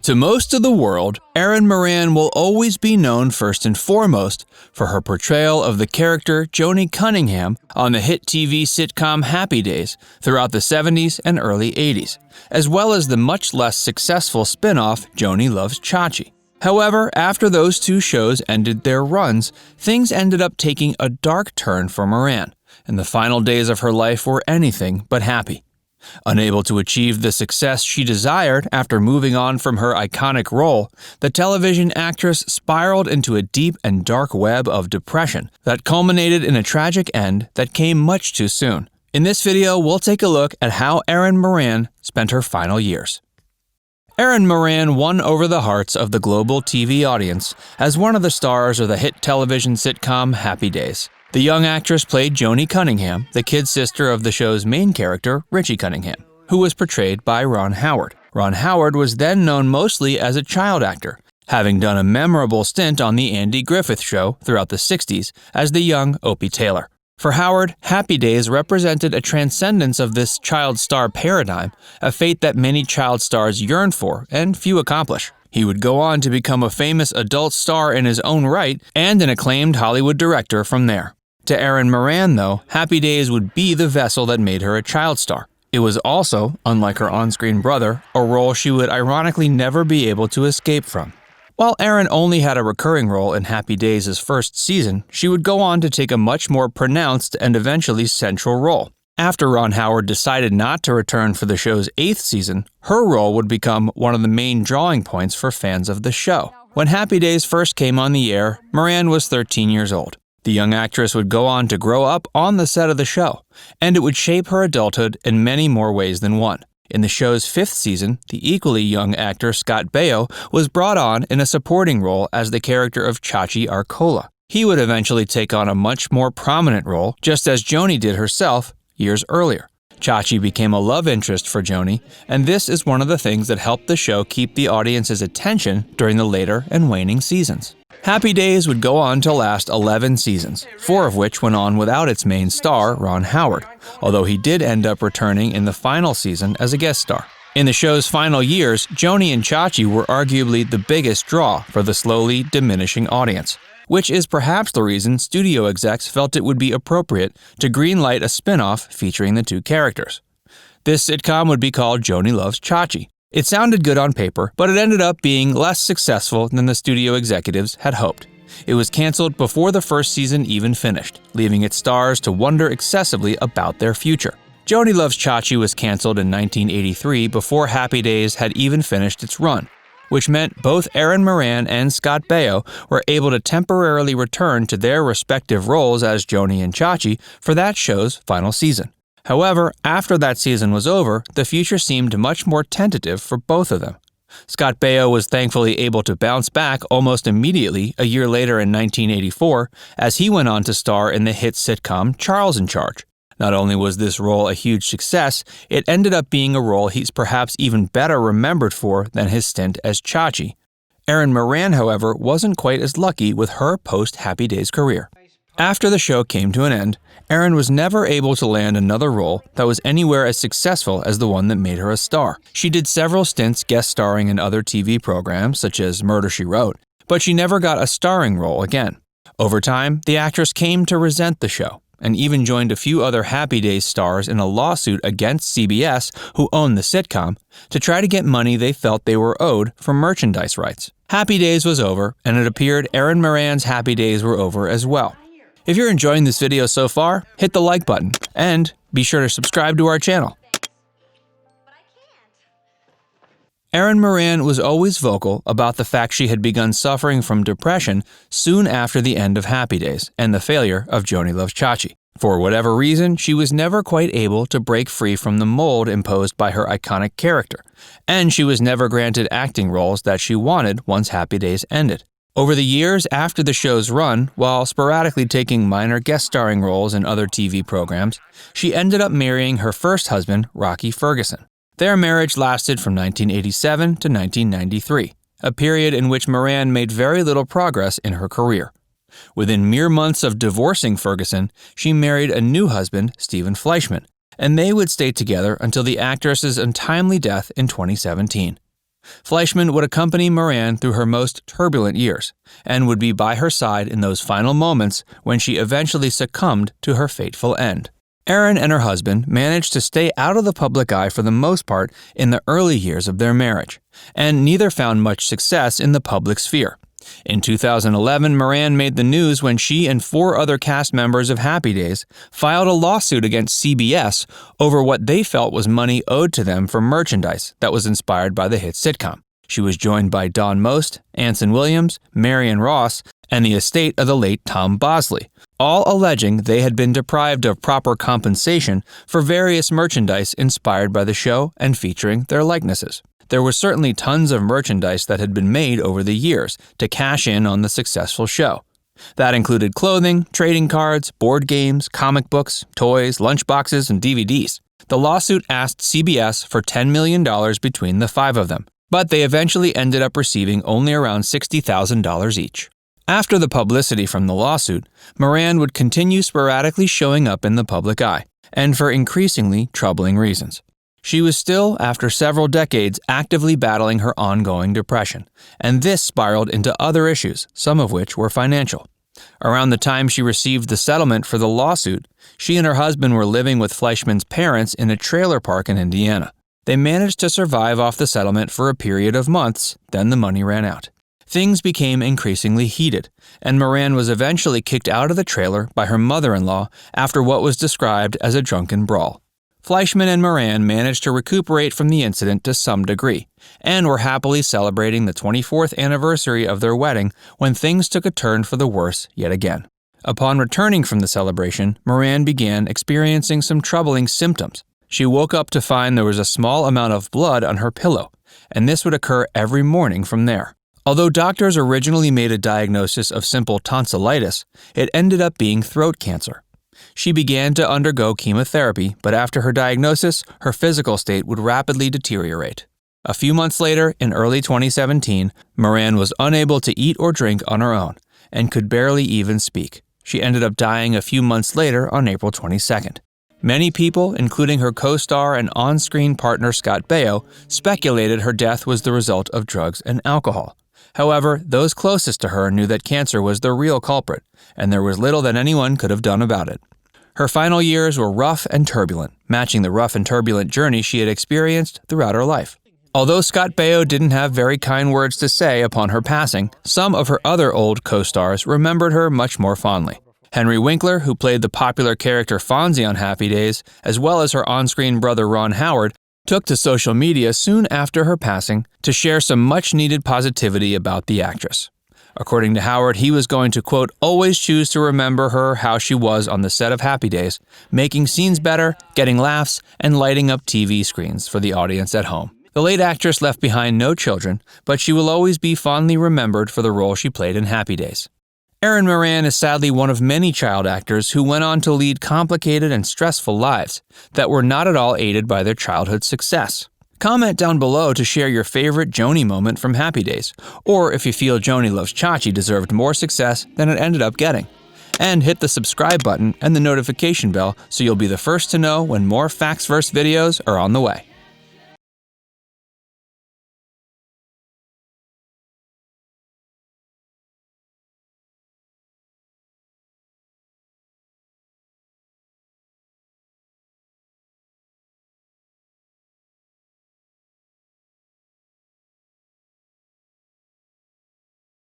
To most of the world, Erin Moran will always be known first and foremost for her portrayal of the character Joni Cunningham on the hit TV sitcom Happy Days throughout the 70s and early 80s, as well as the much less successful spin-off Joanie Loves Chachi. However, after those two shows ended their runs, things ended up taking a dark turn for Moran, and the final days of her life were anything but happy. Unable to achieve the success she desired after moving on from her iconic role, the television actress spiraled into a deep and dark web of depression that culminated in a tragic end that came much too soon. In this video, we'll take a look at how Erin Moran spent her final years. Erin Moran won over the hearts of the global TV audience as one of the stars of the hit television sitcom Happy Days. The young actress played Joni Cunningham, the kid sister of the show's main character, Richie Cunningham, who was portrayed by Ron Howard. Ron Howard was then known mostly as a child actor, having done a memorable stint on The Andy Griffith Show throughout the 60s as the young Opie Taylor. For Howard, Happy Days represented a transcendence of this child star paradigm, a fate that many child stars yearn for and few accomplish. He would go on to become a famous adult star in his own right and an acclaimed Hollywood director from there. To Erin Moran, though, Happy Days would be the vessel that made her a child star. It was also, unlike her on-screen brother, a role she would ironically never be able to escape from. While Erin only had a recurring role in Happy Days' first season, she would go on to take a much more pronounced and eventually central role. After Ron Howard decided not to return for the show's 8th season, her role would become one of the main drawing points for fans of the show. When Happy Days first came on the air, Moran was 13 years old. The young actress would go on to grow up on the set of the show, and it would shape her adulthood in many more ways than one. In the show's 5th season, the equally young actor Scott Baio was brought on in a supporting role as the character of Chachi Arcola. He would eventually take on a much more prominent role, just as Joni did herself years earlier. Chachi became a love interest for Joni, and this is one of the things that helped the show keep the audience's attention during the later and waning seasons. Happy Days would go on to last 11 seasons, 4 of which went on without its main star, Ron Howard, although he did end up returning in the final season as a guest star. In the show's final years, Joni and Chachi were arguably the biggest draw for the slowly diminishing audience, which is perhaps the reason studio execs felt it would be appropriate to greenlight a spin-off featuring the two characters. This sitcom would be called Joanie Loves Chachi. It sounded good on paper, but it ended up being less successful than the studio executives had hoped. It was canceled before the first season even finished, leaving its stars to wonder excessively about their future. Joanie Loves Chachi was canceled in 1983 before Happy Days had even finished its run, which meant both Erin Moran and Scott Baio were able to temporarily return to their respective roles as Joni and Chachi for that show's final season. However, after that season was over, the future seemed much more tentative for both of them. Scott Baio was thankfully able to bounce back almost immediately a year later in 1984 as he went on to star in the hit sitcom Charles in Charge. Not only was this role a huge success, it ended up being a role he's perhaps even better remembered for than his stint as Chachi. Erin Moran, however, wasn't quite as lucky with her post-Happy Days career. After the show came to an end, Erin was never able to land another role that was anywhere as successful as the one that made her a star. She did several stints guest starring in other TV programs, such as Murder, She Wrote, but she never got a starring role again. Over time, the actress came to resent the show, and even joined a few other Happy Days stars in a lawsuit against CBS, who owned the sitcom, to try to get money they felt they were owed for merchandise rights. Happy Days was over, and it appeared Erin Moran's Happy Days were over as well. If you're enjoying this video so far, hit the like button, and be sure to subscribe to our channel. Erin Moran was always vocal about the fact she had begun suffering from depression soon after the end of Happy Days and the failure of Joanie Loves Chachi. For whatever reason, she was never quite able to break free from the mold imposed by her iconic character, and she was never granted acting roles that she wanted once Happy Days ended. Over the years after the show's run, while sporadically taking minor guest starring roles in other TV programs, she ended up marrying her first husband, Rocky Ferguson. Their marriage lasted from 1987 to 1993, a period in which Moran made very little progress in her career. Within mere months of divorcing Ferguson, she married a new husband, Stephen Fleischman, and they would stay together until the actress's untimely death in 2017. Fleischman would accompany Moran through her most turbulent years and would be by her side in those final moments when she eventually succumbed to her fateful end. Erin and her husband managed to stay out of the public eye for the most part in the early years of their marriage, and neither found much success in the public sphere. In 2011, Moran made the news when she and 4 other cast members of Happy Days filed a lawsuit against CBS over what they felt was money owed to them for merchandise that was inspired by the hit sitcom. She was joined by Don Most, Anson Williams, Marion Ross, and the estate of the late Tom Bosley, all alleging they had been deprived of proper compensation for various merchandise inspired by the show and featuring their likenesses. There was certainly tons of merchandise that had been made over the years to cash in on the successful show. That included clothing, trading cards, board games, comic books, toys, lunchboxes, and DVDs. The lawsuit asked CBS for $10 million between the 5 of them, but they eventually ended up receiving only around $60,000 each. After the publicity from the lawsuit, Moran would continue sporadically showing up in the public eye, and for increasingly troubling reasons. She was still, after several decades, actively battling her ongoing depression, and this spiraled into other issues, some of which were financial. Around the time she received the settlement for the lawsuit, she and her husband were living with Fleischman's parents in a trailer park in Indiana. They managed to survive off the settlement for a period of months, then the money ran out. Things became increasingly heated, and Moran was eventually kicked out of the trailer by her mother-in-law after what was described as a drunken brawl. Fleischman and Moran managed to recuperate from the incident to some degree, and were happily celebrating the 24th anniversary of their wedding when things took a turn for the worse yet again. Upon returning from the celebration, Moran began experiencing some troubling symptoms. She woke up to find there was a small amount of blood on her pillow, and this would occur every morning from there. Although doctors originally made a diagnosis of simple tonsillitis, it ended up being throat cancer. She began to undergo chemotherapy, but after her diagnosis, her physical state would rapidly deteriorate. A few months later, in early 2017, Moran was unable to eat or drink on her own, and could barely even speak. She ended up dying a few months later on April 22nd. Many people, including her co-star and on-screen partner Scott Baio, speculated her death was the result of drugs and alcohol. However, those closest to her knew that cancer was the real culprit, and there was little that anyone could have done about it. Her final years were rough and turbulent, matching the rough and turbulent journey she had experienced throughout her life. Although Scott Baio didn't have very kind words to say upon her passing, some of her other old co-stars remembered her much more fondly. Henry Winkler, who played the popular character Fonzie on Happy Days, as well as her on-screen brother Ron Howard, took to social media soon after her passing to share some much-needed positivity about the actress. According to Howard, he was going to, quote, always choose to remember her how she was on the set of Happy Days, making scenes better, getting laughs, and lighting up TV screens for the audience at home. The late actress left behind no children, but she will always be fondly remembered for the role she played in Happy Days. Erin Moran is sadly one of many child actors who went on to lead complicated and stressful lives that were not at all aided by their childhood success. Comment down below to share your favorite Joni moment from Happy Days, or if you feel Joanie Loves Chachi deserved more success than it ended up getting. And hit the subscribe button and the notification bell so you'll be the first to know when more Factsverse videos are on the way.